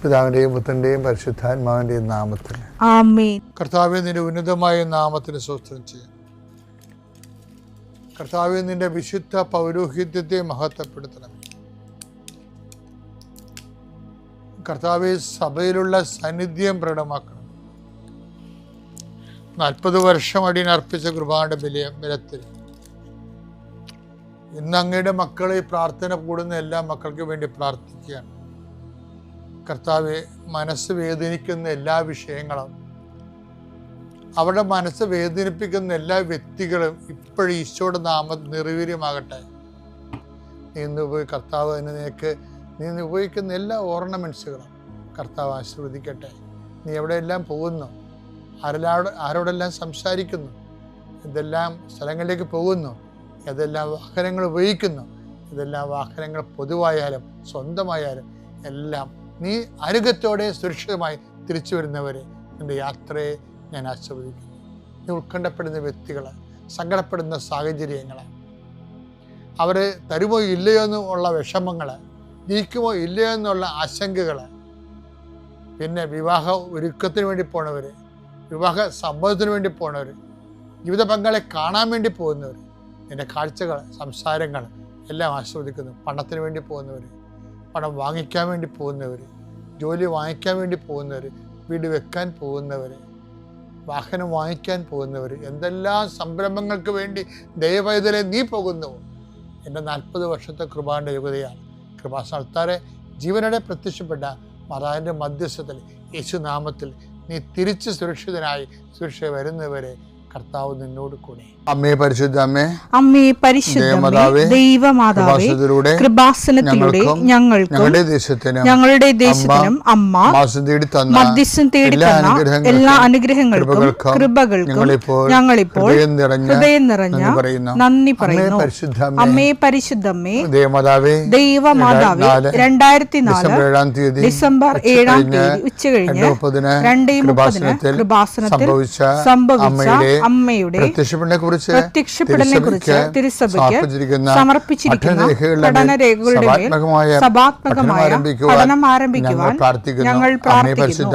പിതാവിൻ്റെയും പുത്രൻ്റെയും പരിശുദ്ധാത്മാവിൻ്റെയും നാമത്തിൽ ആമേൻ. കർത്താവേ, നിന്റെ ഉന്നതമായ നാമത്തിന് സ്തോത്രം ചെയ്യാം. കർത്താവേ, നിന്റെ വിശുദ്ധ പൗരോഹിത്യത്തെ മഹത്വപ്പെടുത്തണം. കർത്താവേ, സഭയിലുള്ള സാന്നിധ്യം പ്രകടമാക്കണം. 40 വർഷം അടിയനർപ്പിച്ച കൃപാന്റെ ബലത്തിൽ ഇന്ന് അങ്ങയുടെ മക്കളെ പ്രാർത്ഥന കൂടുന്ന എല്ലാ മക്കൾക്ക് വേണ്ടി പ്രാർത്ഥിക്കുകയാണ്. കർത്താവെ, മനസ്സ് വേദനിക്കുന്ന എല്ലാ വിഷയങ്ങളും, അവരുടെ മനസ്സ് വേദനിപ്പിക്കുന്ന എല്ലാ വ്യക്തികളും ഇപ്പോഴും ഈശോയുടെ നാമം നിർവീര്യമാകട്ടെ. കർത്താവ് തന്നെ നീ ഉപയോഗിക്കുന്ന എല്ലാ ഓർണമെൻറ്റ്സുകളും കർത്താവ് ആശീർവദിക്കട്ടെ. നീ എവിടെയെല്ലാം പോകുന്നു, ആരോടെല്ലാം സംസാരിക്കുന്നു, ഇതെല്ലാം സ്ഥലങ്ങളിലേക്ക് പോകുന്നു, ഏതെല്ലാം വാഹനങ്ങൾ ഉപയോഗിക്കുന്നു, ഇതെല്ലാം വാഹനങ്ങൾ പൊതുവായാലും സ്വന്തമായാലും എല്ലാം നീ ആരോഗ്യത്തോടെ സുരക്ഷിതമായി തിരിച്ചു വരുന്നവരെ നിൻ്റെ യാത്രയെ ഞാൻ ആസ്വദിക്കുന്നു. നീ ഉത്കണ്ഠപ്പെടുന്ന വ്യക്തികൾ, സങ്കടപ്പെടുന്ന സാഹചര്യങ്ങൾ, അവർ തരുമോ ഇല്ലയോ എന്നുള്ള വിഷമങ്ങൾ, ജയിക്കുമോ ഇല്ലയോ എന്നുള്ള ആശങ്കകൾ, പിന്നെ വിവാഹ ഒരുക്കത്തിന് വേണ്ടി പോണവർ, വിവാഹ സമ്മതത്തിന് വേണ്ടി പോണവർ, ജീവിത പങ്കാളെ കാണാൻ വേണ്ടി പോകുന്നവർ, എൻ്റെ കാഴ്ചകൾ, സംസാരങ്ങൾ എല്ലാം ആസ്വദിക്കുന്നു. പണത്തിന് വേണ്ടി പോകുന്നവർ, പണം വാങ്ങിക്കാൻ വേണ്ടി പോകുന്നവർ, ജോലി വാങ്ങിക്കാൻ വേണ്ടി പോകുന്നവർ, വീട് വെക്കാൻ പോകുന്നവർ, വാഹനം വാങ്ങിക്കാൻ പോകുന്നവർ, എന്തെല്ലാം സംരംഭങ്ങൾക്ക് വേണ്ടി ദൈവവൈതലെ നീ പോകുന്നു. എൻ്റെ 40 വർഷത്തെ കൃപാന്റെ യോഗ്യതയാണ്. കൃപാസ്ഥാനത്താരെ ജീവനോടെ പ്രത്യക്ഷപ്പെട്ട മാതാവിൻ്റെ മധ്യസ്ഥത്തിൽ യേശുനാമത്തിൽ നീ തിരിച്ച് സുരക്ഷിതനായി സുരക്ഷ വരുന്നവരെ കർത്താവ് നിന്നോട് കൂടെ. അമ്മേ പരിശുദ്ധ അമ്മേ, അമ്മേ പരിശുദ്ധ ദൈവമാതാവേ, കൃപാസനത്തിലൂടെ ഞങ്ങളുടെ ദേശത്തിനും അമ്മ മധ്യസ്ഥം തേടി തന്ന എല്ലാ അനുഗ്രഹങ്ങൾക്കും കൃപകൾക്കും ഞങ്ങളിപ്പോൾ ഹൃദയം നിറഞ്ഞ നന്ദി പറയുന്നു. അമ്മേ പരിശുദ്ധമ്മേ, ദൈവമാതാവേ, 2004 ഡിസംബർ 7 ഉച്ചകഴിഞ്ഞ് 2:30 കൃപാസനത്തിൽ സംഭവിച്ച അമ്മയുടെ പ്രത്യക്ഷപ്പെടലിനെക്കുറിച്ച് തിരുസഭയ്ക്ക് സമർപ്പിച്ചിരിക്കുന്ന പഠനരേഖകളുടെ മേൽ സഭാത്മകമായ പഠനം ആരംഭിക്കുവാൻ ഞങ്ങൾ പ്രാർത്ഥിക്കുന്നു.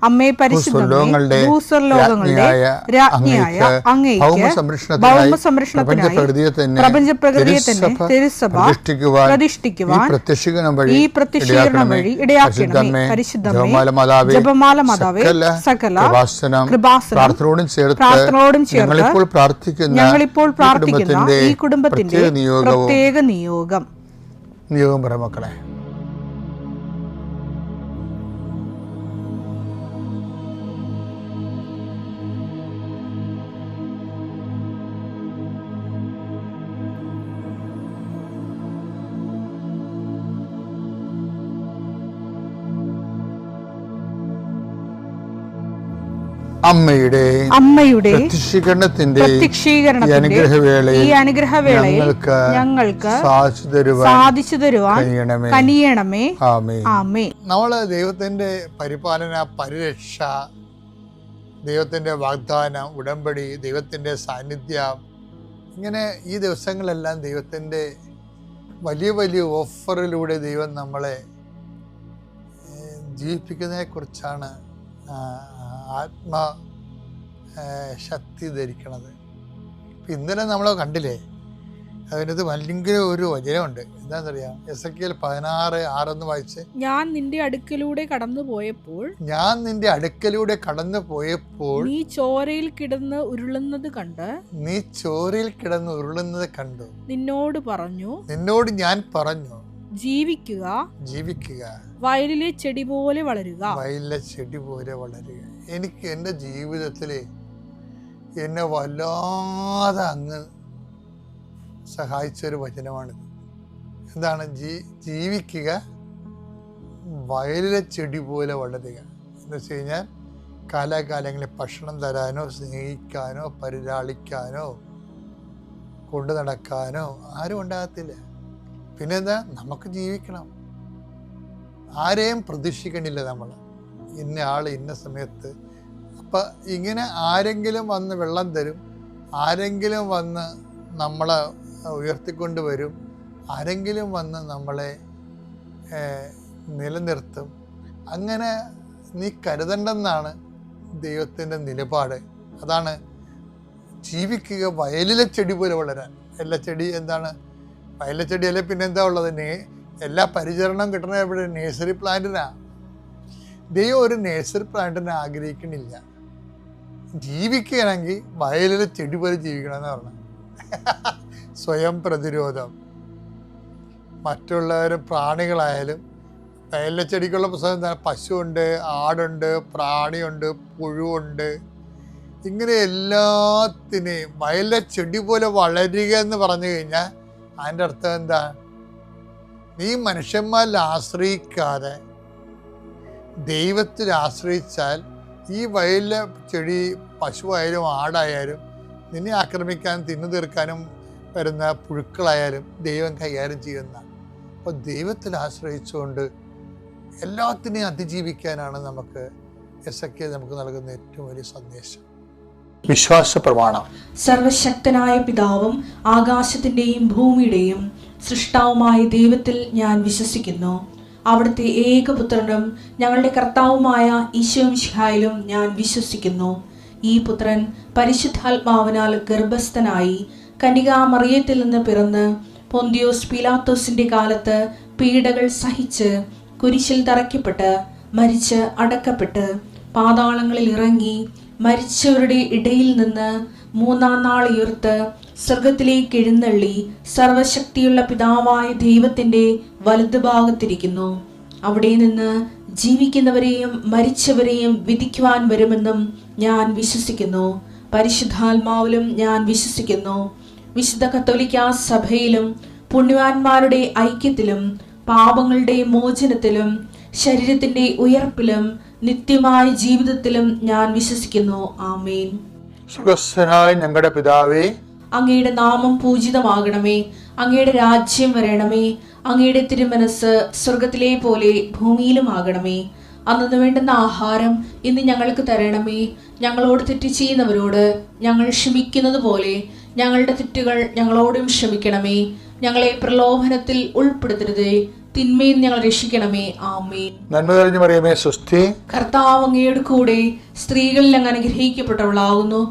അമ്മേ പരിശുദ്ധമേ, ഭൂസ്വർലോകങ്ങളുടെ രാജ്ഞിയായ അങ്ങേയ്ക്ക് ഭൗമസംരക്ഷണത്തിനായി പ്രപഞ്ചപ്രകൃതിയെ തന്നെ തിരുസഭ പ്രതിഷ്ഠിക്കുവാൻ ഈ പ്രത്യക്ഷീകരണം വഴി ഇടയാക്കണമേ. പരിശുദ്ധമേ, ജപമാല മാതാവേ, സകല കൃപാസനം പ്രാർത്ഥനയോടും ഞങ്ങളിപ്പോൾ പ്രാർത്ഥിക്കുന്ന ഈ കുടുംബത്തിന്റെ പ്രത്യേക നിയോഗം പറ മക്കളെ. അമ്മയുടെ പ്രത്യക്ഷീകരണത്തിന്റെ ഈ അനുഗ്രഹവേളയിൽ ഞങ്ങൾക്ക് സാധിച്ചു തരുവാൻ കനിയണമേ. ആമേൻ. നമ്മള് ദൈവത്തിന്റെ പരിപാലന, പരിരക്ഷ, ദൈവത്തിന്റെ വാഗ്ദാനം, ഉടമ്പടി, ദൈവത്തിന്റെ സാന്നിധ്യം, ഇങ്ങനെ ഈ ദിവസങ്ങളെല്ലാം ദൈവത്തിന്റെ വലിയ വലിയ ഓഫറിലൂടെ ദൈവം നമ്മളെ ജീവിപ്പിക്കുന്നതിനെ കുറിച്ചാണ് ശക്തി ധരിക്കണത്. ഇന്നലെ നമ്മൾ കണ്ടില്ലേ, അതിനകത്ത് ഭയങ്കര ഒരു വചനമുണ്ട്. എന്താണെന്നറിയാം? എസെക്കിയേൽ 16:6 വായിച്ച്, ഞാൻ നിന്റെ അടുക്കലൂടെ കടന്നു പോയപ്പോൾ നീ ചോരയിൽ കിടന്ന് ഉരുളുന്നത് കണ്ടു. നിന്നോട് ഞാൻ പറഞ്ഞു, ജീവിക്കുക, വയലിലെ ചെടി പോലെ വളരുക. എനിക്ക് എൻ്റെ ജീവിതത്തിൽ എന്നെ വല്ലാതെ അങ്ങ് സഹായിച്ചൊരു വചനമാണിത്. എന്താണ്? ജീവിക്കുക, വയലിലെ ചെടി പോലെ വളരുക എന്ന് വെച്ച് കഴിഞ്ഞാൽ കാലാകാലങ്ങളിൽ ഭക്ഷണം തരാനോ സ്നേഹിക്കാനോ പരിലാളിക്കാനോ കൊണ്ടു നടക്കാനോ ആരും ഉണ്ടാകത്തില്ല. പിന്നെന്താ? നമുക്ക് ജീവിക്കണം. ആരെയും പ്രതീക്ഷിക്കണില്ല നമ്മൾ, ഇന്ന ആൾ ഇന്ന സമയത്ത്. അപ്പം ഇങ്ങനെ ആരെങ്കിലും വന്ന് വെള്ളം തരും, ആരെങ്കിലും വന്ന് നമ്മളെ ഉയർത്തിക്കൊണ്ട് വരും, ആരെങ്കിലും വന്ന് നമ്മളെ നിലനിർത്തും. അങ്ങനെ നീ കരുതണ്ടെന്നാണ് ദൈവത്തിൻ്റെ നിലപാട്. അതാണ് ജീവിക്കുക വയലിലെ ചെടി പോലെ വളരാൻ. എല്ലാ ചെടി എന്താണ്? വയലിലെ ചെടി അല്ലെ പിന്നെ എന്താ ഉള്ളത്? എല്ലാ പരിചരണം കിട്ടണ എവിടെ? നേഴ്സറി പ്ലാന്റിനാ. ദൈവം ഒരു നേഴ്സറി പ്ലാന്റിനെ ആഗ്രഹിക്കണില്ല. ജീവിക്കുകയാണെങ്കിൽ വയലിലെ ചെടി പോലെ ജീവിക്കണമെന്ന് പറഞ്ഞു. സ്വയം പ്രതിരോധം. മറ്റുള്ളവരും പ്രാണികളായാലും വയലിലെ ചെടിക്കുള്ള പുസ്തകം എന്താണ്? പശുവുണ്ട്, ആടുണ്ട്, പ്രാണിയുണ്ട്, പുഴുവുണ്ട്. ഇങ്ങനെ എല്ലാത്തിനെയും വയലിലെ ചെടി പോലെ വളരുക എന്ന് പറഞ്ഞു കഴിഞ്ഞാൽ അതിൻ്റെ അർത്ഥം എന്താ? നീ മനുഷ്യന്മാരിൽ ആശ്രയിക്കാതെ ദൈവത്തിൽ ആശ്രയിച്ചാൽ ഈ വയലിലെ ചെടി പശുവായാലും ആടായാലും നിന്നെ ആക്രമിക്കാനും തിന്നു തീർക്കാനും വരുന്ന പുഴുക്കളായാലും ദൈവം കൈകാര്യം ചെയ്യുന്നതാണ്. അപ്പോൾ ദൈവത്തിൽ ആശ്രയിച്ചുകൊണ്ട് എല്ലാത്തിനെയും അതിജീവിക്കാനാണ് നമുക്ക് എസെക്കിയേൽ നമുക്ക് നൽകുന്ന ഏറ്റവും വലിയ സന്ദേശം. വിശ്വാസ പ്രമാണം. സർവശക്തനായ പിതാവും ആകാശത്തിന്റെയും ഭൂമിയുടെയും സൃഷ്ടാവുമായ ദൈവത്തിൽ ഞാൻ വിശ്വസിക്കുന്നു. അവിടുത്തെ ഏകപുത്രനും ഞങ്ങളുടെ കർത്താവുമായ ഈശോമിശിഹായിലും ഞാൻ വിശ്വസിക്കുന്നു. ഈ പുത്രൻ പരിശുദ്ധാത്മാവിനാൽ ഗർഭസ്ഥനായി കന്യകാമറിയത്തിൽ നിന്ന് പിറന്ന് പൊന്തിയോസ് പീലാത്തോസിന്റെ കാലത്ത് പീഡകൾ സഹിച്ച് കുരിശിൽ തറയ്ക്കപ്പെട്ട് മരിച്ച് അടക്കപ്പെട്ട് പാതാളങ്ങളിൽ ഇറങ്ങി മരിച്ചവരുടെ ഇടയിൽ നിന്ന് മൂന്നാം നാൾ ഉയർത്ത് സ്വർഗത്തിലേക്ക് എഴുന്നള്ളി സർവശക്തിയുള്ള പിതാവായ ദൈവത്തിന്റെ വലതുഭാഗത്തിരിക്കുന്നു. അവിടെ നിന്ന് ജീവിക്കുന്നവരെയും മരിച്ചവരെയും വിധിക്കുവാൻ വരുമെന്നും ഞാൻ വിശ്വസിക്കുന്നു. പരിശുദ്ധാത്മാവിലും ഞാൻ വിശ്വസിക്കുന്നു. വിശുദ്ധ കത്തോലിക്കാ സഭയിലും പുണ്യവാന്മാരുടെ ഐക്യത്തിലും പാപങ്ങളുടെ മോചനത്തിലും ശരീരത്തിന്റെ ഉയർപ്പിലും നിത്യമായ ജീവിതത്തിലും ഞാൻ വിശ്വസിക്കുന്നു. ആമേൻ. സ്വർഗ്ഗസ്ഥനായ ഞങ്ങളുടെ പിതാവേ, അങ്ങയുടെ നാമം പൂജിതമാകണമേ. അങ്ങയുടെ രാജ്യം വരണമേ. അങ്ങയുടെ തിരുമനസ് സ്വർഗത്തിലെ പോലെ ഭൂമിയിലുമാകണമേ. അന്നു വേണ്ടുന്ന ആഹാരം ഇന്ന് ഞങ്ങൾക്ക് തരണമേ. ഞങ്ങളോട് തെറ്റ് ചെയ്യുന്നവരോട് ഞങ്ങൾ ക്ഷമിക്കുന്നത് പോലെ ഞങ്ങളുടെ തെറ്റുകൾ ഞങ്ങളോടും ക്ഷമിക്കണമേ. ഞങ്ങളെ പ്രലോഭനത്തിൽ ഉൾപ്പെടുത്തരുതേ, തിന്മയിൽ ഞങ്ങൾ രക്ഷിക്കണമേ. ആമേൻ. നന്മ നിറഞ്ഞ മറിയമേ, സ്വസ്തി. കർത്താവ് അങ്ങയുടെ കൂടെ സ്ത്രീകളിൽ അങ്ങ് അനുഗ്രഹിക്കപ്പെട്ടവളാകുന്നു.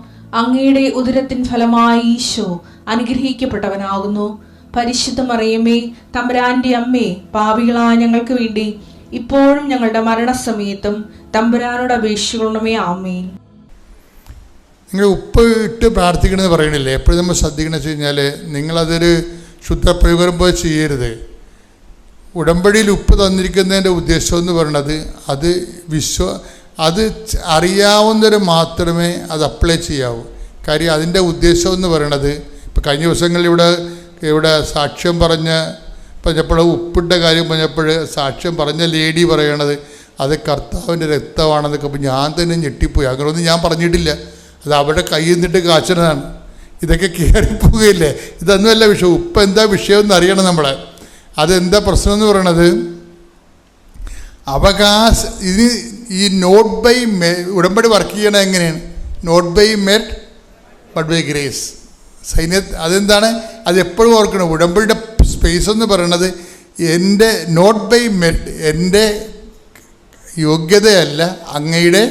അങ്ങയുടെ ഉദരത്തിൻ ഫലമായി ഈശോ അനുഗ്രഹിക്കപ്പെട്ടവനാകുന്നു. പരിശുദ്ധ മറിയമേ, തമ്പുരാന്റെ അമ്മേ, പാപികളായ ഞങ്ങൾക്ക് വേണ്ടി ഇപ്പോഴും ഞങ്ങളുടെ മരണസമയത്തും തമ്പുരാനോട് അപേക്ഷിക്കണമേ. ആമേൻ. നിങ്ങൾ ഉപ്പ് ഇട്ട് പ്രാർത്ഥിക്കണമെന്ന് പറയണില്ലേ? എപ്പോഴും നമ്മൾ ശ്രദ്ധിക്കണമെന്ന് വെച്ച് കഴിഞ്ഞാൽ നിങ്ങളതൊരു ശുദ്ധപ്രയോഗം പോലെ ചെയ്യരുത്. ഉടമ്പടിയിൽ ഉപ്പ് തന്നിരിക്കുന്നതിൻ്റെ ഉദ്ദേശം എന്ന് പറയുന്നത് അത് അറിയാവുന്നവർ മാത്രമേ അത് അപ്ലൈ ചെയ്യാവൂ. കാര്യം അതിൻ്റെ ഉദ്ദേശം എന്ന് പറയണത്, ഇപ്പോൾ കഴിഞ്ഞ ദിവസങ്ങളിൽ ഇവിടെ സാക്ഷ്യം പറഞ്ഞപ്പോൾ ഉപ്പിട്ട കാര്യം പറഞ്ഞപ്പോൾ സാക്ഷ്യം പറഞ്ഞ ലേഡി പറയണത് അത് കർത്താവിൻ്റെ രക്തമാണെന്നൊക്കെ. അപ്പോൾ ഞാൻ തന്നെ ഞെട്ടിപ്പോയി. അങ്ങനെയൊന്നും ഞാൻ പറഞ്ഞിട്ടില്ല. അത് അവിടെ കയ്യിൽ നിന്നിട്ട് കാച്ചതാണ്. ഇതൊക്കെ കയറിപ്പോവുകയില്ലേ? ഇതൊന്നുമല്ല വിഷയം. ഉപ്പ് എന്താ വിഷയമെന്ന് അറിയണം നമ്മൾ. അതെന്താ പ്രശ്നം എന്ന് പറയണത്? ഇത് ഈ നോട്ട് ബൈ ഉടമ്പടി വർക്ക് ചെയ്യണത് എങ്ങനെയാണ്? Not by merit but by grace. അതെന്താണ്? അതെപ്പോഴും ഓർക്കണം. ഉടമ്പടിയുടെ സ്പേസ് എന്ന് പറയണത് എൻ്റെ നോട്ട് ബൈ മെറ്റ്, എൻ്റെ യോഗ്യതയല്ല, അങ്ങയുടെ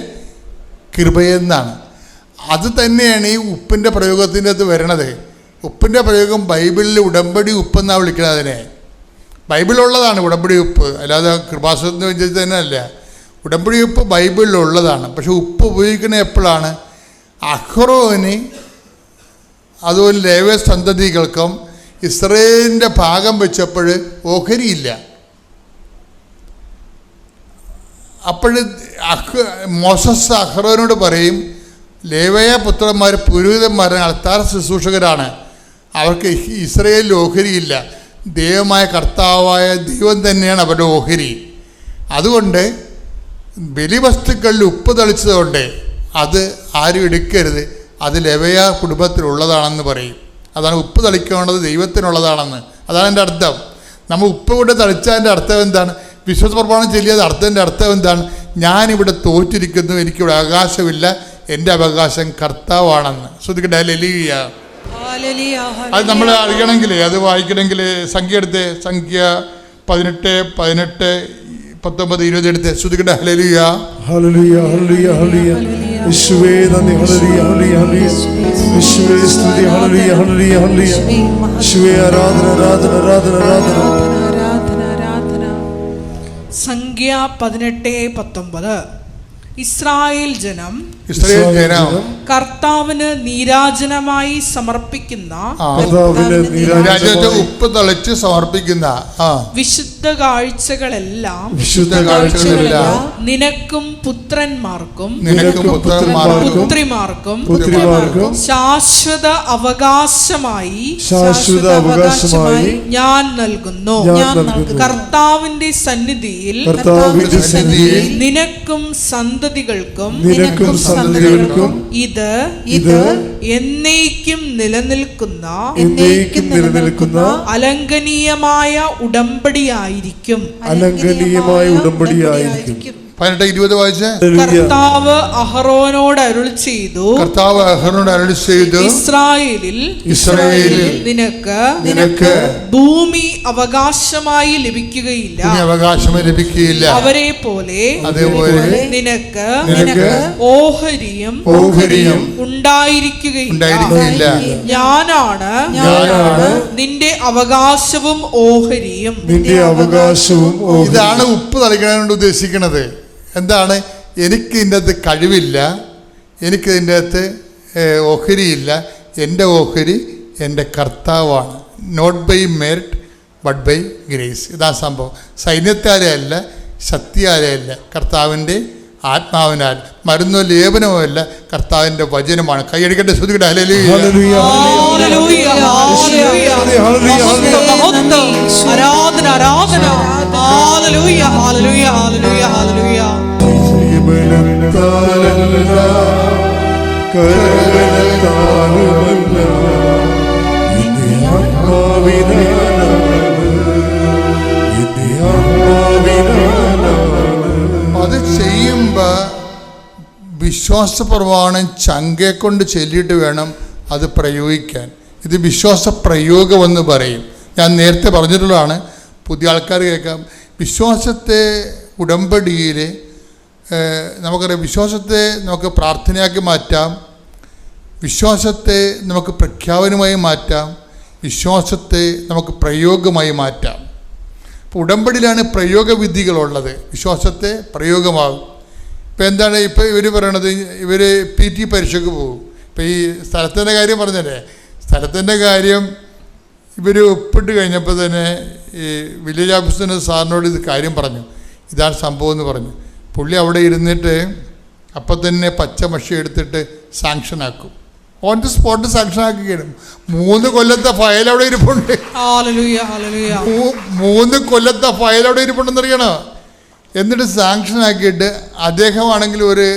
കൃപയെന്നാണ്. അത് തന്നെയാണ് ഈ ഉപ്പിൻ്റെ പ്രയോഗത്തിൻ്റെ അത് വരണത്. ഉപ്പിൻ്റെ പ്രയോഗം ബൈബിളിൽ ഉടമ്പടി ഉപ്പെന്നാണ് വിളിക്കുന്നത്. അതിനെ ബൈബിളുള്ളതാണ് ഉടമ്പടി ഉപ്പ്, അല്ലാതെ കൃപാസനത്തിന് വേണ്ടി തന്നെ അല്ല. ഉടമ്പടി ഉപ്പ് ബൈബിളിലുള്ളതാണ്. പക്ഷെ ഉപ്പ് ഉപയോഗിക്കുന്നത് എപ്പോഴാണ്? അഹ്റോന് അതുപോലെ ലേവ്യ സന്തതികൾക്കും ഇസ്രയേലിൻ്റെ ഭാഗം വെച്ചപ്പോൾ ഓഹരിയില്ല. അപ്പോൾ മോസസ് അഹ്റോനോട് പറയും, ലേവ്യ പുത്രന്മാർ പുരോഹിതന്മാർ അൾത്താര ശുശ്രൂഷകരാണ്, അവർക്ക് ഇസ്രയേലിൽ ഓഹരിയില്ല. ദൈവമായ കർത്താവായ ദൈവം തന്നെയാണ് അവരുടെ ഓഹരി. അതുകൊണ്ട് ബലിവസ്തുക്കളിൽ ഉപ്പ് തളിച്ചതുകൊണ്ട് അത് ആരും എടുക്കരുത്, അത് ലേവ്യ കുടുംബത്തിലുള്ളതാണെന്ന് പറയും. അതാണ് ഉപ്പ് തളിക്കേണ്ടത് ദൈവത്തിനുള്ളതാണെന്ന്. അതാണ് എൻ്റെ അർത്ഥം. നമ്മൾ ഉപ്പ് കൊണ്ട് തളിച്ചതിൻ്റെ അർത്ഥം എന്താണ്? വിശ്വാസ പ്രമാണം ചൊല്ലിയത് അർത്ഥത്തിൻ്റെ അർത്ഥം എന്താണ്? ഞാനിവിടെ തോറ്റിരിക്കുന്നു, എനിക്കിവിടെ അവകാശമില്ല, എൻ്റെ അവകാശം കർത്താവാണെന്ന്. ശ്രദ്ധിക്കട്ടെ. ഹല്ലേലൂയ. അത് നമ്മൾ അറിയണമെങ്കിൽ, അത് വായിക്കണമെങ്കിൽ സംഖ്യ എടുത്ത്, സംഖ്യ 18:18 19-20 എടുത്ത് ശ്രുതിക്കട്ടെ. Hallelujah, hallelujah, hallelujah, hallelujah. യേശുവേ നന്ദി. Hallelujah, hallelujah, hallelujah. യേശുവേ സ്തുതി. Hallelujah, hallelujah, hallelujah. യേശുവേ ആരാധന, ആരാധന, ആരാധന, ആരാധന. സംഖ്യ 18:19. ഇസ്രായേൽ ജനം കർത്താവിന് നീരാജനമായി സമർപ്പിക്കുന്ന ഉപ്പ് തളിച്ച് സമർപ്പിക്കുന്ന വിശുദ്ധ കാഴ്ചകളെല്ലാം നിനക്കും പുത്രന്മാർക്കും പുത്രിമാർക്കും ശാശ്വത അവകാശമായി ഞാൻ നൽകുന്നു. കർത്താവിന്റെ സന്നിധിയിൽ നിനക്കും സന്തതികൾക്കും ഇത് എന്നേക്കും നിലനിൽക്കുന്ന അലംഘനീയമായ ഉടമ്പടിയായിരിക്കും. 18-20 വായിച്ച്. കർത്താവ് അഹറോനോട് അരുളി ചെയ്തു, ഇസ്രായേലിൽ നിനക്ക് ഭൂമി അവകാശമായി ലഭിക്കുകയില്ല. അവരെ പോലെ നിനക്ക് ഓഹരിയും ഉണ്ടായിരിക്കുകയില്ല. ഞാനാണ് നിന്റെ അവകാശവും ഓഹരിയും. ഇതാണ് ഉപ്പ് തളിക്കാനുകൊണ്ട് ഉദ്ദേശിക്കുന്നത്. എന്താണ്? എനിക്ക് ഇതിൻ്റെ അകത്ത് കഴിവില്ല, എനിക്ക് ഇതിൻ്റെ അകത്ത് ഓഹരിയില്ല. എൻ്റെ ഓഹരി എൻ്റെ കർത്താവാണ്. Not by merit but by grace. ഇതാ സംഭവം. സൈന്യത്താലെ അല്ല, ശക്തിയാലെ അല്ല, കർത്താവിൻ്റെ ആത്മാവിനാൽ. മരുന്നോ ലേപനമോ അല്ല, കർത്താവിൻ്റെ വചനമാണ്. കൈയടിക്കട്ടെ, ശ്രുതിക്കട്ടെ. ഹല്ലേലൂയ, ആരാധന, ആരാധന. Hallelujah, hallelujah, hallelujah, hallelujah. അത് ചെയ്യുമ്പോൾ വിശ്വാസപ്രമാണം ചങ്കെ കൊണ്ട് ചൊല്ലിയിട്ട് വേണം അത് പ്രയോഗിക്കാൻ. ഇത് വിശ്വാസ പ്രയോഗമെന്ന് പറയും. ഞാൻ നേരത്തെ പറഞ്ഞിട്ടുള്ളതാണ്, പുതിയ ആൾക്കാർ കേൾക്കാം. വിശ്വാസത്തെ ഉടമ്പടിയിൽ നമുക്കറിയാം, വിശ്വാസത്തെ നമുക്ക് പ്രാർത്ഥനയാക്കി മാറ്റാം, വിശ്വാസത്തെ നമുക്ക് പ്രഖ്യാപനമായി മാറ്റാം, വിശ്വാസത്തെ നമുക്ക് പ്രയോഗമായി മാറ്റാം. അപ്പോൾ ഉടമ്പടിയിലാണ് പ്രയോഗവിധികളുള്ളത്. വിശ്വാസത്തെ പ്രയോഗമാകും. ഇപ്പോൾ എന്താണ് ഇപ്പോൾ ഇവർ പറയണത്? ഇവർ PT പരീക്ഷയ്ക്ക് പോകും. ഇപ്പോൾ ഈ സ്ഥലത്തിൻ്റെ കാര്യം പറഞ്ഞല്ലേ, സ്ഥലത്തിൻ്റെ കാര്യം ഇവർ ഒപ്പിട്ട് കഴിഞ്ഞപ്പോൾ തന്നെ ഈ വില്ലേജ് ഓഫീസറിന് സാറിനോട് ഇത് കാര്യം പറഞ്ഞു, ഇതാണ് സംഭവം എന്ന് പറഞ്ഞു. പുള്ളി അവിടെ ഇരുന്നിട്ട് അപ്പം തന്നെ പച്ച മഷി എടുത്തിട്ട് സാങ്ഷനാക്കും. ഓൺ ദി സ്പോട്ട് സാങ്ഷനാക്കുകയാണ്. 3 കൊല്ലത്തെ ഫയൽ അവിടെ ഇരിപ്പുണ്ട്. 3 കൊല്ലത്തെ ഫയൽ അവിടെ ഇരിപ്പുണ്ടെന്നറിയണോ? എന്നിട്ട് സാങ്ഷനാക്കിയിട്ട് അദ്ദേഹമാണെങ്കിൽ ഒരു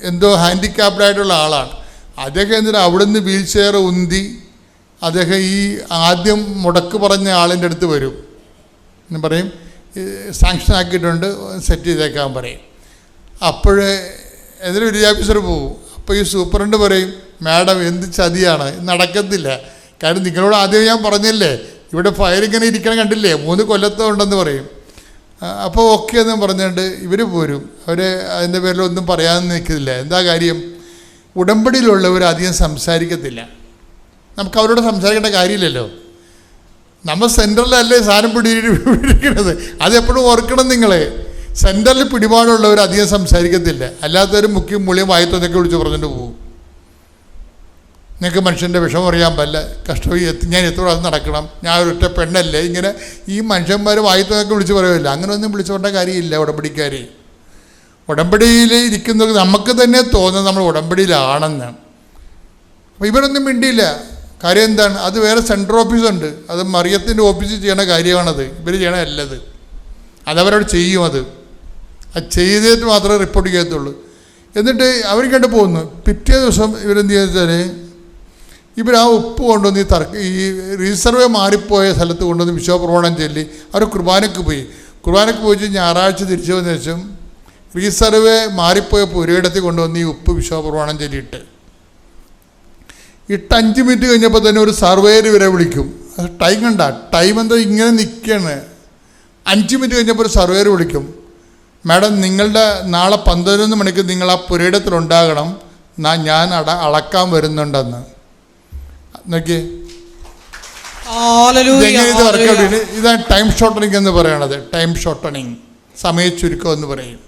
എന്തോ ഹാൻഡിക്യാപ്ഡായിട്ടുള്ള ആളാണ്. അദ്ദേഹം എന്നിട്ട് അവിടെ നിന്ന് വീൽ ചെയർ ഉന്തി അദ്ദേഹം ഈ ആദ്യം മുടക്ക് പറഞ്ഞ ആളിൻ്റെ അടുത്ത് വരും എന്ന് പറയും, സാങ്ഷൻ ആക്കിയിട്ടുണ്ട്, സെറ്റ് ചെയ്തേക്കാൻ പറയും. അപ്പോഴേ എന്നിട്ട് വില്ലേജ് ഓഫീസർ പോകും. അപ്പോൾ ഈ സൂപ്രണ്ട് പറയും, മാഡം എന്ത് ചതിയാണ്, നടക്കത്തില്ല. കാര്യം നിങ്ങളോട് ആദ്യം ഞാൻ പറഞ്ഞില്ലേ, ഇവിടെ ഫയൽ ഇങ്ങനെ ഇരിക്കണം കണ്ടില്ലേ, 3 കൊല്ലത്തോ ഉണ്ടെന്ന് പറയും. അപ്പോൾ ഓക്കെ എന്ന് പറഞ്ഞുകൊണ്ട് ഇവർ പോരും. അവർ അതിൻ്റെ പേരിലൊന്നും പറയാൻ നിൽക്കില്ല. എന്താ കാര്യം? ഉടമ്പടിയിലുള്ളവർ അധികം സംസാരിക്കത്തില്ല. നമുക്ക് അവരോട് സംസാരിക്കേണ്ട കാര്യമില്ലല്ലോ. നമ്മൾ സെൻറ്ററിലല്ലേ സാധനം പിടിക്കുന്നത്. അതെപ്പോഴും ഓർക്കണം നിങ്ങൾ. സെൻറ്ററിൽ പിടിപാടുള്ളവർ അധികം സംസാരിക്കത്തില്ല. അല്ലാത്തവർ മുഖ്യം മുളിയും വായത്തൊന്നൊക്കെ വിളിച്ച് പറഞ്ഞിട്ട് പോകും. നിങ്ങൾക്ക് മനുഷ്യൻ്റെ വിഷമം അറിയാൻ പറ്റില്ല, കഷ്ടം ഞാൻ എത്തോടെ അത് നടക്കണം, ഞാൻ ഒരൊറ്റ പെണ്ണല്ലേ, ഇങ്ങനെ ഈ മനുഷ്യന്മാർ വായത്തൊക്കെ വിളിച്ച് പറയുമല്ല. അങ്ങനെയൊന്നും വിളിച്ചു പറഞ്ഞ കാര്യമില്ല. ഉടമ്പടിക്കാർ ഉടമ്പടിയിൽ ഇരിക്കുന്നത് നമുക്ക് തന്നെ തോന്നുന്നത് നമ്മൾ ഉടമ്പടിയിലാണെന്ന്. അപ്പോൾ ഇവരൊന്നും മിണ്ടിയില്ല. കാര്യം എന്താണ്? അത് വേറെ സെൻട്രൽ ഓഫീസുണ്ട്, അത് മറിയത്തിൻ്റെ ഓഫീസിൽ ചെയ്യണ കാര്യമാണത്. ഇവർ ചെയ്യണ അല്ലത്, അതവരോട് ചെയ്യും. അത് ചെയ്തിട്ട് മാത്രമേ റിപ്പോർട്ട് ചെയ്യത്തുള്ളൂ. എന്നിട്ട് അവർ കണ്ട് പോകുന്നു. പിറ്റേ ദിവസം ഇവരെന്ത് ചെയ്യുന്നത് വെച്ചാൽ ഇവർ ആ ഉപ്പ് കൊണ്ടുവന്ന് ഈ റിസർവേ മാറിപ്പോയ സ്ഥലത്ത് കൊണ്ടുവന്ന് വിശ്വപ്രമാണം ചൊല്ലി അവർ കുർബാനയ്ക്ക് പോയി. കുർബാനയ്ക്ക് പോയി ഞായറാഴ്ച തിരിച്ചു വന്ന ശേഷം റീസർവേ മാറിപ്പോയ പുരയിടത്തിൽ കൊണ്ടുവന്ന് ഈ ഉപ്പ് വിശ്വപ്രമാണം ചൊല്ലിയിട്ട് 5 മിനിറ്റ് കഴിഞ്ഞപ്പോൾ തന്നെ ഒരു സർവേയർ ഇവരെ വിളിക്കും. അത് ടൈം കണ്ട, ടൈം എന്താ ഇങ്ങനെ നിൽക്കുകയാണ്. 5 മിനിറ്റ് കഴിഞ്ഞപ്പോൾ ഒരു സർവേർ വിളിക്കും, മാഡം നിങ്ങളുടെ നാളെ 11 മണിക്ക് നിങ്ങൾ ആ പുരയിടത്തിലുണ്ടാകണം, ഞാൻ അളക്കാൻ വരുന്നുണ്ടെന്ന്. നോക്കിയേ, ഇത് വർക്കൗട്ട്. ഇതാണ് ടൈം ഷോർട്ടണിങ് എന്ന് പറയണത്. ടൈം ഷോർട്ടണിങ്, സമയ ചുരുക്കം എന്ന് പറയും.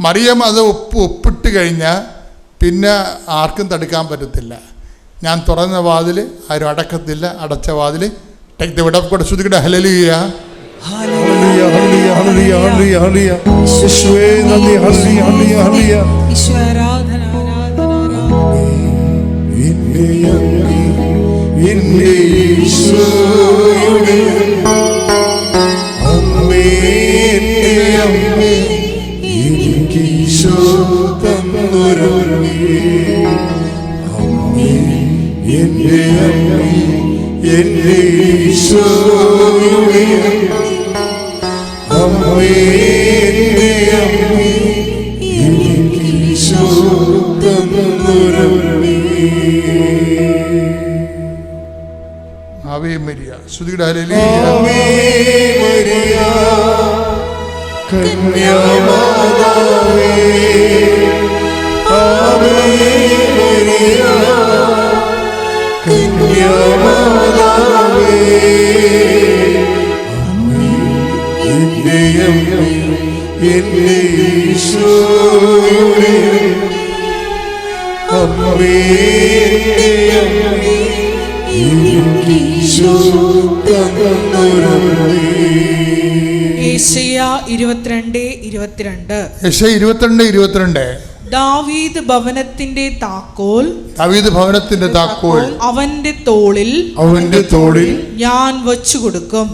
മറിയം അത് ഒപ്പിട്ട് കഴിഞ്ഞാൽ പിന്നെ ആർക്കും തടുക്കാൻ പറ്റത്തില്ല. ഞാൻ തുറന്ന വാതിൽ ആരും അടക്കത്തില്ല, അടച്ച വാതിൽ ഇവിടെ കൂടെ ശ്രദ്ധിക്കട്ടെ. Hallelujah, hallelujah, hallelujah, hallelujah, hallelujah. യേശുവേ നന്ദി. Hallelujah, hallelujah, hallelujah. ഈശോ ആരാധന, ആരാധന, എന്റെ ഈശോയുടെ അമ്മേ, എന്റെ അമ്മേ, എനിക്ക് ഈശോ തന്നൊരമ്മേ. അമ്മേ, എന്റെ അമ്മേ, എന്റെ ഈശോയുടെ അമ്മേ, എന്റെ അമ്മേ, എനിക്ക് ഈശോ തന്നൊരമ്മേ. ആവേ മരിയ, ശ്രുതിയുടെ ഹല്ലേലൂയ. ആവേ മരിയ, കന്യാമാതാവേ, ആവേ മരിയ, കന്യാമാതാവേ, അമ്മേ, എന്റെ അമ്മേ, എന്റെ ഈശോയുടെ അമ്മേ, എന്റെ അമ്മേ, എനിക്ക് ഈശോ തന്നൊരമ്മേ. യെശയ്യാ 22:22. യെശയ്യാ 22:22. ദാവീദ് ഭവനത്തിന്റെ താക്കോൽ, ദാവീദ് ഭവനത്തിന്റെ താക്കോൽ അവന്റെ തോളിൽ ഞാൻ വച്ചു കൊടുക്കും.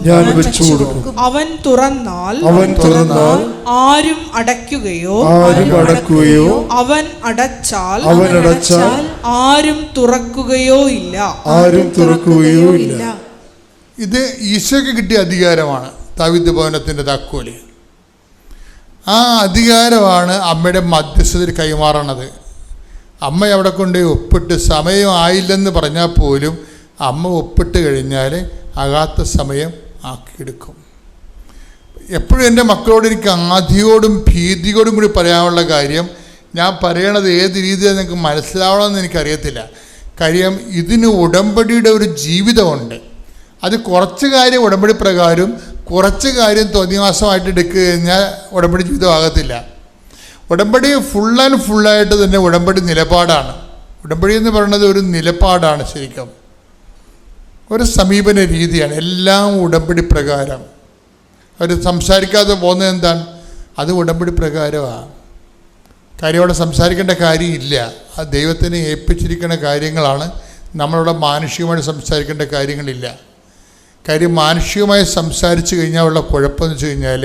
അവൻ തുറന്നാൽ ആരും അടയ്ക്കുകയോ അവൻ അടച്ചാൽ ആരും തുറക്കുകയോ ഇല്ല. ഇത് ഈശോയ്ക്ക് കിട്ടിയ അധികാരമാണ്, ദാവീദ് ഭവനത്തിന്റെ താക്കോല്. ആ അധികാരമാണ് അമ്മയുടെ മധ്യസ്ഥതയിൽ കൈമാറണത്. അമ്മ അവിടെ കൊണ്ട് ഒപ്പിട്ട് സമയം ആയില്ലെന്ന് പറഞ്ഞാൽ പോലും അമ്മ ഒപ്പിട്ട് കഴിഞ്ഞാൽ ആകാത്ത സമയം ആക്കിയെടുക്കും. എപ്പോഴും എൻ്റെ മക്കളോട് എനിക്ക് ആധിയോടും ഭീതിയോടും കൂടി പറയാനുള്ള കാര്യം, ഞാൻ പറയണത് ഏത് രീതിയിൽ നിങ്ങൾക്ക് മനസ്സിലാവണമെന്ന് എനിക്കറിയത്തില്ല. കാര്യം ഇതിന് ഉടമ്പടിയുടെ ഒരു ജീവിതമുണ്ട്. അത് കുറച്ച് കാര്യം ഉടമ്പടി പ്രകാരം, കുറച്ച് കാര്യം തോന്നിവാസമായിട്ട് എടുക്കുക കഴിഞ്ഞാൽ ഉടമ്പടി ജീവിതമാകത്തില്ല. ഉടമ്പടി ഫുൾ ആൻഡ് ഫുള്ളായിട്ട് തന്നെ ഉടമ്പടി നിലപാടാണ്. ഉടമ്പടി എന്ന് പറയുന്നത് ഒരു നിലപാടാണ്, ശരിക്കും ഒരു സമീപന രീതിയാണ്. എല്ലാം ഉടമ്പടി പ്രകാരം. അവർ സംസാരിക്കാതെ പോകുന്നത് എന്താണ്? അത് ഉടമ്പടി പ്രകാരമാണ്. കാര്യം അവിടെ സംസാരിക്കേണ്ട കാര്യമില്ല. ആ ദൈവത്തിനെ ഏൽപ്പിച്ചിരിക്കുന്ന കാര്യങ്ങളാണ്. നമ്മളിവിടെ മാനുഷികമായിട്ട് സംസാരിക്കേണ്ട കാര്യങ്ങളില്ല. കാര്യം മാനുഷികമായി സംസാരിച്ചു കഴിഞ്ഞാൽ ഉള്ള കുഴപ്പമെന്ന് വെച്ച് കഴിഞ്ഞാൽ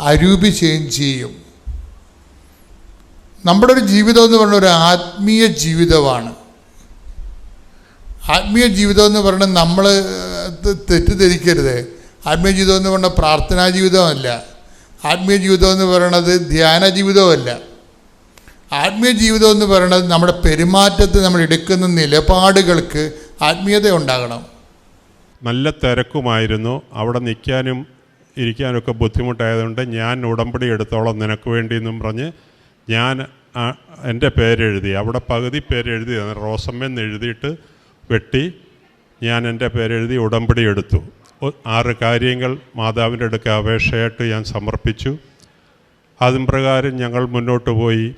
അരൂപി ചേഞ്ച് ചെയ്യും. നമ്മുടെ ഒരു ജീവിതം എന്ന് പറയുന്നത് ഒരു ആത്മീയ ജീവിതമാണ്. ആത്മീയ ജീവിതം എന്ന് പറയുന്നത് നമ്മൾ തെറ്റിദ്ധരിക്കരുത്. ആത്മീയ ജീവിതം എന്ന് പറയുന്നത് പ്രാർത്ഥനാ ജീവിതമല്ല. ആത്മീയ ജീവിതം എന്ന് പറയുന്നത് ധ്യാന ജീവിതമല്ല. ആത്മീയ ജീവിതം എന്ന് പറയുന്നത് നമ്മുടെ പെരുമാറ്റത്തിൽ നമ്മൾ എടുക്കുന്ന നിലപാടുകൾക്ക് ആത്മീയത ഉണ്ടാകണം. നല്ല തിരക്കുമായിരുന്നു. അവിടെ നിൽക്കാനും ഇരിക്കാനൊക്കെ ബുദ്ധിമുട്ടായതുകൊണ്ട് ഞാൻ ഉടമ്പടി എടുത്തോളം നിനക്ക് വേണ്ടി എന്നും പറഞ്ഞ് ഞാൻ എൻ്റെ പേരെഴുതി. അവിടെ പകുതി പേരെഴുതി റോസമ്മയെന്ന് എഴുതിയിട്ട് വെട്ടി ഞാൻ എൻ്റെ പേരെഴുതി ഉടമ്പടി എടുത്തു. 6 കാര്യങ്ങൾ മാതാവിൻ്റെ അടുക്ക അപേക്ഷയായിട്ട് ഞാൻ സമർപ്പിച്ചു. അതും പ്രകാരം ഞങ്ങൾ മുന്നോട്ട് പോയി.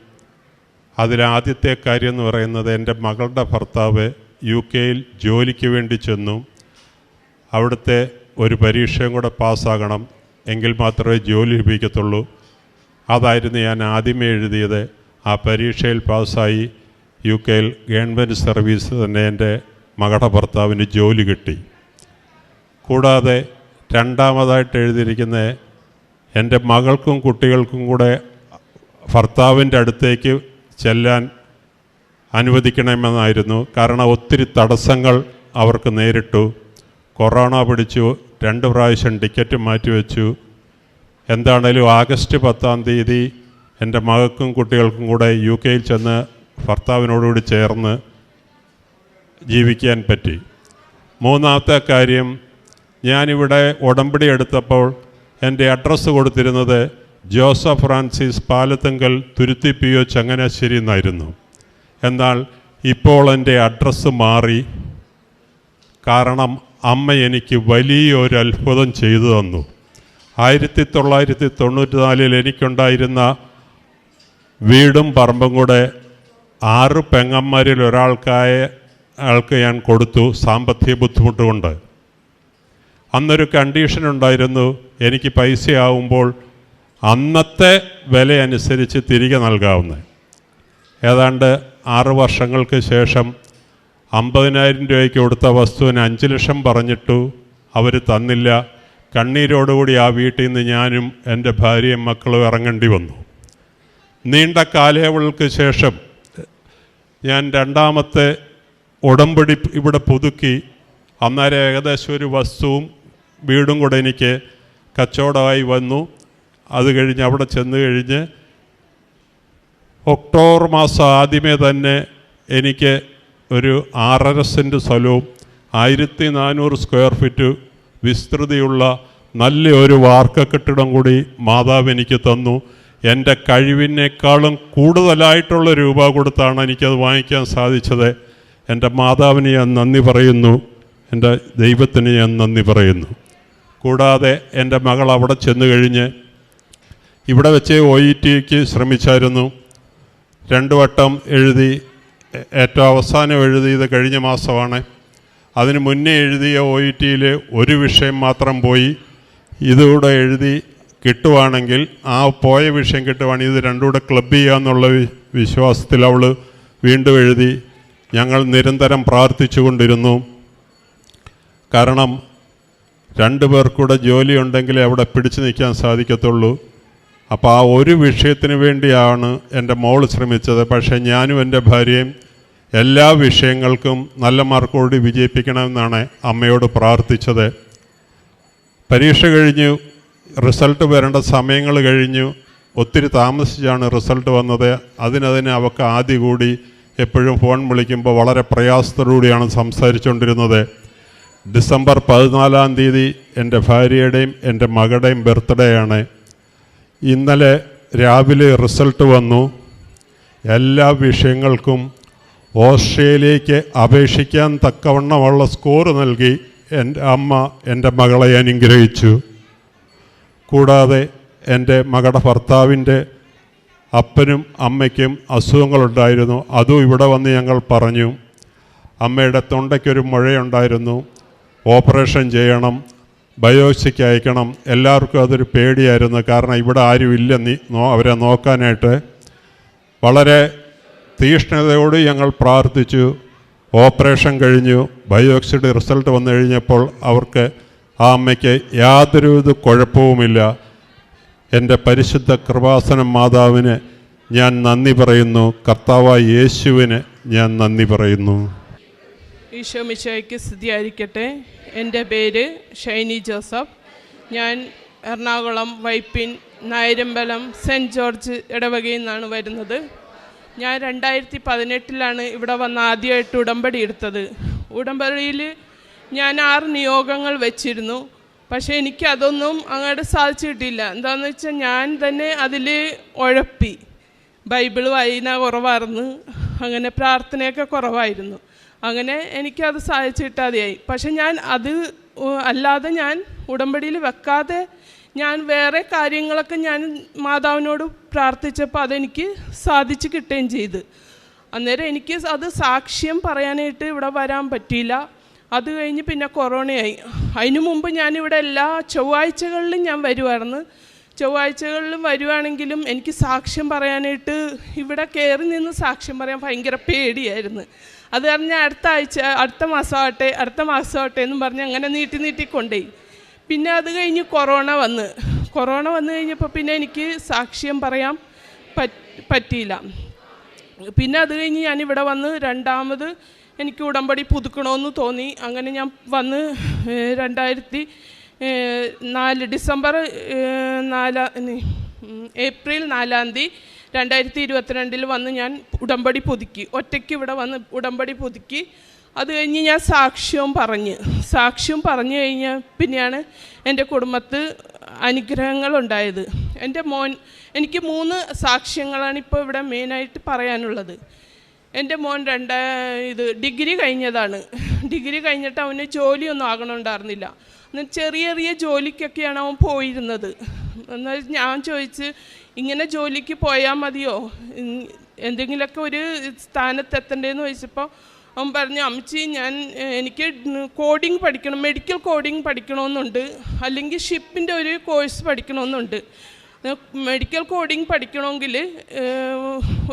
അതിലാദ്യത്തെ കാര്യം എന്ന് പറയുന്നത്, എൻ്റെ മകളുടെ ഭർത്താവ് UK ജോലിക്ക് വേണ്ടി ചെന്നു. അവിടുത്തെ ഒരു പരീക്ഷയും കൂടെ പാസ്സാകണം, എങ്കിൽ മാത്രമേ ജോലി ലഭിക്കത്തുള്ളൂ. അതായിരുന്നു ഞാൻ ആദ്യമേ എഴുതിയത്. ആ പരീക്ഷയിൽ പാസ്സായി UK ഗവൺമെൻറ് സർവീസ് തന്നെ എൻ്റെ മകളുടെ ഭർത്താവിന് ജോലി കിട്ടി. കൂടാതെ രണ്ടാമതായിട്ട് എഴുതിയിരിക്കുന്ന എൻ്റെ മകൾക്കും കുട്ടികൾക്കും കൂടെ ഭർത്താവിൻ്റെ അടുത്തേക്ക് ചെല്ലാൻ അനുവദിക്കണമെന്നായിരുന്നു. കാരണം ഒത്തിരി തടസ്സങ്ങൾ അവർക്ക് നേരിട്ടു. കൊറോണ പിടിച്ചു, 2 പ്രാവശ്യം ടിക്കറ്റ് മാറ്റിവെച്ചു. എന്താണേലും ആഗസ്റ്റ് 10-ാം തീയതി എൻ്റെ മകൾക്കും കുട്ടികൾക്കും കൂടെ UK ചെന്ന് ഭർത്താവിനോടുകൂടി ചേർന്ന് ജീവിക്കാൻ പറ്റി. മൂന്നാമത്തെ കാര്യം, ഞാനിവിടെ ഉടമ്പടി എടുത്തപ്പോൾ എൻ്റെ അഡ്രസ്സ് കൊടുത്തിരുന്നത് ജോസഫ് ഫ്രാൻസിസ് പാലത്തുങ്കൽ തുരുത്തി PO ചങ്ങനാശ്ശേരി എന്നായിരുന്നു. എന്നാൽ ഇപ്പോൾ എൻ്റെ അഡ്രസ്സ് മാറി. കാരണം അമ്മ എനിക്ക് വലിയൊരു അത്ഭുതം ചെയ്തു തന്നു. 1994 എനിക്കുണ്ടായിരുന്ന വീടും പറമ്പും കൂടെ 6 പെങ്ങന്മാരിൽ ആൾക്ക് ഞാൻ കൊടുത്തു, സാമ്പത്തിക ബുദ്ധിമുട്ട് കൊണ്ട്. അന്നൊരു കണ്ടീഷൻ ഉണ്ടായിരുന്നു, എനിക്ക് പൈസയാവുമ്പോൾ അന്നത്തെ വില അനുസരിച്ച് തിരികെ നൽകാവുന്നത്. ഏതാണ്ട് 6 വർഷങ്ങൾക്ക് ശേഷം 50,000 രൂപയ്ക്ക് കൊടുത്ത വസ്തുവിന് 5 ലക്ഷം പറഞ്ഞിട്ടു അവർ തന്നില്ല. കണ്ണീരോടുകൂടി ആ വീട്ടിൽ നിന്ന് ഞാനും എൻ്റെ ഭാര്യയും മക്കളും ഇറങ്ങേണ്ടി വന്നു. നീണ്ട കാലയളവുകൾക്ക് ശേഷം ഞാൻ രണ്ടാമത്തെ ഉടമ്പടി ഇവിടെ പുതുക്കി. അന്നേരം ഏകദേശം ഒരു വസ്തുവും വീടും കൂടെ എനിക്ക് കച്ചവടമായി വന്നു. അത് കഴിഞ്ഞ് അവിടെ ചെന്ന് കഴിഞ്ഞ് ഒക്ടോബർ മാസം ആദ്യമേ തന്നെ എനിക്ക് ഒരു 6.5 സെൻറ്റ് സ്ഥലവും 1400 സ്ക്വയർ ഫീറ്റ് വിസ്തൃതിയുള്ള നല്ലൊരു വാർക്ക കെട്ടിടം കൂടി മാതാവ് എനിക്ക് തന്നു. എൻ്റെ കഴിവിനേക്കാളും കൂടുതലായിട്ടുള്ള രൂപ കൊടുത്താണ് എനിക്കത് വാങ്ങിക്കാൻ സാധിച്ചത്. എൻ്റെ മാതാവിന് ഞാൻ നന്ദി പറയുന്നു, എൻ്റെ ദൈവത്തിന് ഞാൻ നന്ദി പറയുന്നു. കൂടാതെ എൻ്റെ മകൾ അവിടെ ചെന്ന് കഴിഞ്ഞ് ഇവിടെ വെച്ച് OETക്ക് ശ്രമിച്ചായിരുന്നു. 2 വട്ടം എഴുതി. ഏറ്റവും അവസാനം എഴുതിയത് കഴിഞ്ഞ മാസമാണ്. അതിന് മുന്നേ എഴുതിയ OETയിൽ ഒരു വിഷയം മാത്രം പോയി. ഇതുകൂടെ എഴുതി കിട്ടുവാണെങ്കിൽ, ആ പോയ വിഷയം കിട്ടുവാണെങ്കിൽ ഇത് രണ്ടും കൂടെ ക്ലബ് ചെയ്യാമെന്നുള്ള വിശ്വാസത്തിൽ അവൾ വീണ്ടും എഴുതി. ഞങ്ങൾ നിരന്തരം പ്രാർത്ഥിച്ചു കൊണ്ടിരുന്നു. കാരണം 2 പേർക്കൂടെ ജോലി ഉണ്ടെങ്കിലേ അവിടെ പിടിച്ചു നിൽക്കാൻ സാധിക്കത്തുള്ളൂ. അപ്പോൾ ആ ഒരു വിഷയത്തിന് വേണ്ടിയാണ് എൻ്റെ മോൾ ശ്രമിച്ചത്. പക്ഷേ ഞാനും എൻ്റെ ഭാര്യയും എല്ലാ വിഷയങ്ങൾക്കും നല്ല മാർക്കോടി വിജയിപ്പിക്കണമെന്നാണ് അമ്മയോട് പ്രാർത്ഥിച്ചത്. പരീക്ഷ കഴിഞ്ഞു, റിസൾട്ട് വരേണ്ട സമയങ്ങൾ കഴിഞ്ഞു. ഒത്തിരി താമസിച്ചാണ് റിസൾട്ട് വന്നത്. അതിന് അവൾക്ക് ആദ്യ കൂടി എപ്പോഴും ഫോൺ വിളിക്കുമ്പോൾ വളരെ പ്രയാസത്തോടുകൂടിയാണ് സംസാരിച്ചുകൊണ്ടിരുന്നത്. ഡിസംബർ 14-ാം തീയതി എൻ്റെ ഭാര്യയുടെയും എൻ്റെ മകളുടെയും ബർത്ത്ഡേ ആണ്. ഇന്നലെ രാവിലെ റിസൾട്ട് വന്നു. എല്ലാ വിഷയങ്ങൾക്കും ഓസ്ട്രേലിയയ്ക്ക് അപേക്ഷിക്കാൻ തക്കവണ്ണമുള്ള സ്കോർ നൽകി എൻ്റെ അമ്മ എൻ്റെ മകളെ അനുഗ്രഹിച്ചു. കൂടാതെ എൻ്റെ മകളുടെ ഭർത്താവിൻ്റെ അപ്പനും അമ്മയ്ക്കും അസുഖങ്ങളുണ്ടായിരുന്നു. അതും ഇവിടെ വന്ന് ഞങ്ങൾ പറഞ്ഞു. അമ്മയുടെ തൊണ്ടയ്ക്കൊരു മുഴയുണ്ടായിരുന്നു, ഓപ്പറേഷൻ ചെയ്യണം, ബയോപ്സിക്ക് അയക്കണം. എല്ലാവർക്കും അതൊരു പേടിയായിരുന്നു. കാരണം ഇവിടെ ആരും ഇല്ല അവരെ നോക്കാനായിട്ട്. വളരെ തീഷ്ണതയോട് ഞങ്ങൾ പ്രാർത്ഥിച്ചു. ഓപ്പറേഷൻ കഴിഞ്ഞു. ബയോപ്സിയുടെ റിസൾട്ട് വന്നു കഴിഞ്ഞപ്പോൾ അവർക്ക്, ആ അമ്മയ്ക്ക് യാതൊരു കുഴപ്പവുമില്ല. എൻ്റെ പരിശുദ്ധ കൃപാസനം മാതാവിന് ഞാൻ നന്ദി പറയുന്നു. കർത്താവായ യേശുവിന് ഞാൻ നന്ദി പറയുന്നു. ഈശോ മിശിഹായ്ക്ക് സ്തുതിയായിരിക്കട്ടെ. എൻ്റെ പേര് ഷൈനി ജോസഫ്. ഞാൻ എറണാകുളം വൈപ്പിൻ നായരമ്പലം സെൻറ്റ് ജോർജ് ഇടവകയിൽ നിന്നാണ് വരുന്നത്. ഞാൻ 2018 ഇവിടെ വന്ന് ആദ്യമായിട്ട് ഉടമ്പടി എടുത്തത്. ഉടമ്പടിയിൽ ഞാൻ 6 നിയോഗങ്ങൾ വെച്ചിരുന്നു. പക്ഷേ എനിക്കതൊന്നും അങ്ങോട്ട് സാധിച്ചു കിട്ടിയില്ല. എന്താണെന്ന് വെച്ചാൽ ഞാൻ തന്നെ അതിൽ ഉഴപ്പി. ബൈബിൾ വായന കുറവായിരുന്നു, അങ്ങനെ പ്രാർത്ഥനയൊക്കെ കുറവായിരുന്നു. അങ്ങനെ എനിക്കത് സാധിച്ചു കിട്ടാതെയായി. പക്ഷെ ഞാൻ അത് അല്ലാതെ ഞാൻ ഉടമ്പടിയിൽ വെക്കാതെ ഞാൻ വേറെ കാര്യങ്ങളൊക്കെ ഞാൻ മാതാവിനോട് പ്രാർത്ഥിച്ചപ്പോൾ അതെനിക്ക് സാധിച്ചു കിട്ടുകയും ചെയ്തു. അന്നേരം എനിക്ക് അത് സാക്ഷ്യം പറയാനായിട്ട് ഇവിടെ വരാൻ പറ്റിയില്ല. അത് കഴിഞ്ഞ് പിന്നെ കൊറോണയായി. അതിനു മുമ്പ് ഞാനിവിടെ എല്ലാ ചൊവ്വാഴ്ചകളിലും ഞാൻ വരുമായിരുന്നു. ചൊവ്വാഴ്ചകളിലും വരുവാണെങ്കിലും എനിക്ക് സാക്ഷ്യം പറയാനായിട്ട് ഇവിടെ കയറി നിന്ന് സാക്ഷ്യം പറയാൻ ഭയങ്കര പേടിയായിരുന്നു. അത് കാരണം ഞാൻ അടുത്ത മാസമാവട്ടെ എന്നും പറഞ്ഞ് അങ്ങനെ നീട്ടിക്കൊണ്ടേയി. പിന്നെ അത് കഴിഞ്ഞ് കൊറോണ വന്നു കഴിഞ്ഞപ്പോൾ പിന്നെ എനിക്ക് സാക്ഷ്യം പറയാൻ പറ്റിയില്ല. പിന്നെ അത് കഴിഞ്ഞ് ഞാനിവിടെ വന്ന് രണ്ടാമത് എനിക്ക് ഉടമ്പടി പുതുക്കണമെന്ന് തോന്നി. അങ്ങനെ ഞാൻ വന്ന് 2004 ഡിസംബർ 4 ഏപ്രിൽ 4-ാം തീയതി 2022 വന്ന് ഞാൻ ഉടമ്പടി പുതുക്കി. ഒറ്റയ്ക്ക് ഇവിടെ വന്ന് ഉടമ്പടി പുതുക്കി. അത് കഴിഞ്ഞ് ഞാൻ സാക്ഷ്യം പറഞ്ഞു കഴിഞ്ഞ് പിന്നെയാണ് എൻ്റെ കുടുംബത്ത് അനുഗ്രഹങ്ങളുണ്ടായത്. എൻ്റെ മോൻ, എനിക്ക് 3 സാക്ഷ്യങ്ങളാണ് ഇപ്പോൾ ഇവിടെ മെയിനായിട്ട് പറയാനുള്ളത്. എൻ്റെ മോൻ ഡിഗ്രി കഴിഞ്ഞതാണ്. ഡിഗ്രി കഴിഞ്ഞിട്ട് അവന് ജോലിയൊന്നും ആകണമുണ്ടായിരുന്നില്ല. ചെറിയ ചെറിയ ജോലിക്കൊക്കെയാണ് അവൻ പോയിരുന്നത്. എന്നാൽ ഞാൻ ചോദിച്ച്, ഇങ്ങനെ ജോലിക്ക് പോയാൽ മതിയോ, എന്തെങ്കിലുമൊക്കെ ഒരു സ്ഥാനത്തെത്തണ്ടേന്ന് ചോദിച്ചപ്പോൾ അവൻ പറഞ്ഞു, അമ്മച്ചി എനിക്ക് കോഡിങ് പഠിക്കണം, മെഡിക്കൽ കോഡിങ് പഠിക്കണമെന്നുണ്ട്, അല്ലെങ്കിൽ ഷിപ്പിൻ്റെ ഒരു കോഴ്സ് പഠിക്കണമെന്നുണ്ട്. മെഡിക്കൽ കോഡിങ് പഠിക്കണമെങ്കിൽ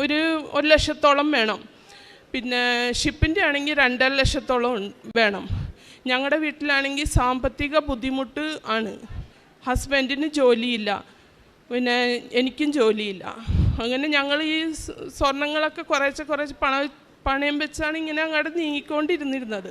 1 ലക്ഷത്തോളം വേണം, പിന്നെ ഷിപ്പിൻ്റെ ആണെങ്കിൽ 2.5 ലക്ഷത്തോളം വേണം. ഞങ്ങളുടെ വീട്ടിലാണെങ്കിൽ സാമ്പത്തിക ബുദ്ധിമുട്ട് ആണ്. ഹസ്ബൻഡിന് ജോലിയില്ല, പിന്നെ എനിക്കും ജോലിയില്ല. അങ്ങനെ ഞങ്ങൾ ഈ സ്വർണ്ണങ്ങളൊക്കെ കുറേശ്ശെ പണയം വെച്ചാണ് ഇങ്ങനെ അങ്ങോട്ട് നീങ്ങിക്കൊണ്ടിരുന്നിരുന്നത്.